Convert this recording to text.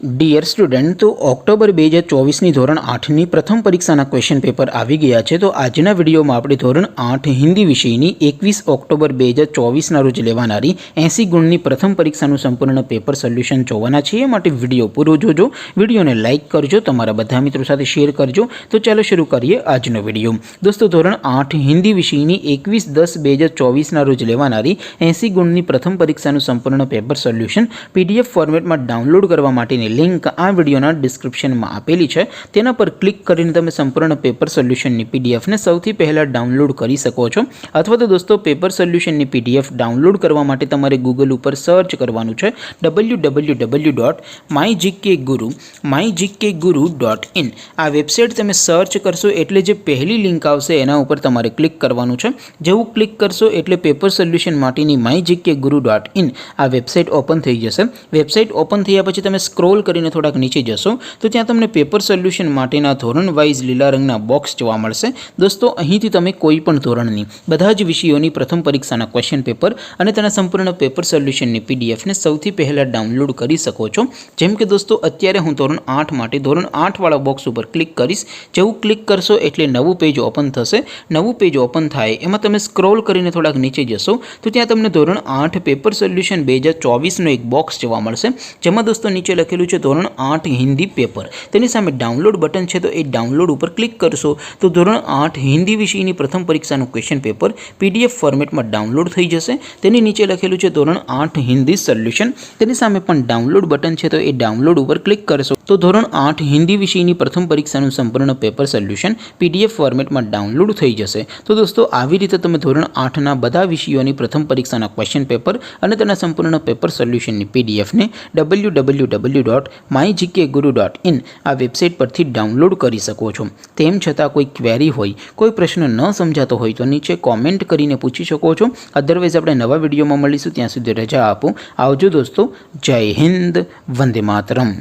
Dear student, તો October 2024ની ધોરણ 8ની પ્રથમ પરીક્ષાના ક્વેશ્ચન પેપર આવી ગયા છે। તો આજના વિડીયોમાં આપણે ધોરણ 8 હિન્દી વિષયની 21 ઓક્ટોબર 2024ના રોજ લેવાનારી 80 ગુણની પ્રથમ પરીક્ષાનું સંપૂર્ણ પેપર સોલ્યુશન જોવાના છીએ। માટે વિડીયો પૂરો જોજો, વિડીયોને લાઇક કરજો, તમારા બધા મિત્રો સાથે શેર કરજો। તો ચાલો શરૂ કરીએ આજનો વિડીયો। દોસ્તો, ધોરણ 8 હિન્દી વિષયની 21/10/2024ના રોજ લેવાનારી 80 ગુણની પ્રથમ પરીક્ષાનું સંપૂર્ણ પેપર સોલ્યુશન PDF ફોર્મેટમાં ડાઉનલોડ કરવા માટેની લિંક આ વિડીયોના ડિસ્ક્રિપ્શનમાં આપેલી છે। તેના પર ક્લિક કરીને તમે સંપૂર્ણ પેપર સોલ્યુશનની પીડીએફને સૌથી પહેલાં ડાઉનલોડ કરી શકો છો। અથવા તો દોસ્તો, પેપર સોલ્યુશનની પીડીએફ ડાઉનલોડ કરવા માટે તમારે ગૂગલ ઉપર સર્ચ કરવાનું છે www.mygkguru.in। આ વેબસાઇટ તમે સર્ચ કરશો એટલે જે પહેલી લિંક આવશે એના ઉપર તમારે ક્લિક કરવાનું છે। જેવું ક્લિક કરશો એટલે પેપર સોલ્યુશન માટેની mygkguru.in આ વેબસાઇટ ઓપન થઈ જશે। વેબસાઇટ ઓપન થયા પછી તમે સ્ક્રોલ કરીને થોડાક નીચે જશો તો ત્યાં તમને પેપર સોલ્યુશન માટેના ધોરણ વાઇઝ લીલા રંગના બોક્સ જોવા મળશે। દોસ્તો, અહીંથી તમે કોઈ પણ ધોરણની બધા જ વિષયોની પ્રથમ પરીક્ષાના ક્વેશ્ચન પેપર અને તેના સંપૂર્ણ પેપર સોલ્યુશનની પીડીએફને સૌથી પહેલાં ડાઉનલોડ કરી શકો છો। જેમ કે દોસ્તો, અત્યારે હું ધોરણ 8 માટે ધોરણ 8 વાળા બોક્સ ઉપર ક્લિક કરીશ। જેવું ક્લિક કરશો એટલે નવું પેજ ઓપન થશે। નવું પેજ ઓપન થાય એમાં તમે સ્ક્રોલ કરીને થોડાક નીચે જશો તો ત્યાં તમને ધોરણ 8 પેપર સોલ્યુશન 2024નો એક બોક્સ જોવા મળશે। જેમાં દોસ્તો નીચે લખેલું છે ધોરણ 8 હિન્દી પેપર। તેની સામે ડાઉનલોડ બટન છે, તો એ ડાઉનલોડ ઉપર ક્લિક કરશો તો ધોરણ 8 હિન્દી વિષયની પ્રથમ પરીક્ષાનું ક્વેશ્ચન પેપર PDF ફોર્મેટમાં ડાઉનલોડ થઈ જશે। તેની નીચે લખેલું છે ધોરણ 8 હિન્દી સોલ્યુશન। તેની સામે પણ ડાઉનલોડ બટન છે, તો એ ડાઉનલોડ ઉપર ક્લિક કરશો તો ધોરણ 8 હિન્દી વિષયની પ્રથમ પરીક્ષાનું સંપૂર્ણ પેપર સોલ્યુશન PDF ફોર્મેટમાં ડાઉનલોડ થઈ જશે। તો દોસ્તો, આવી રીતે તમે ધોરણ 8ના બધા વિષયોની પ્રથમ પરીક્ષાના ક્વેશ્ચન પેપર અને તેના સંપૂર્ણ પેપર સોલ્યુશનની પીડીએફને www.mygkguru.in આ વેબસાઇટ પરથી ડાઉનલોડ કરી શકો છો। તેમ છતાં કોઈ ક્વેરી હોય, કોઈ પ્રશ્ન ન સમજાતો હોય તો નીચે કોમેન્ટ કરીને પૂછી શકો છો। અધરવાઇઝ આપણે નવા વિડીયોમાં મળીશું, ત્યાં સુધી રજા આપો। આવજો દોસ્તો, જય હિન્દ, વંદે માતરમ।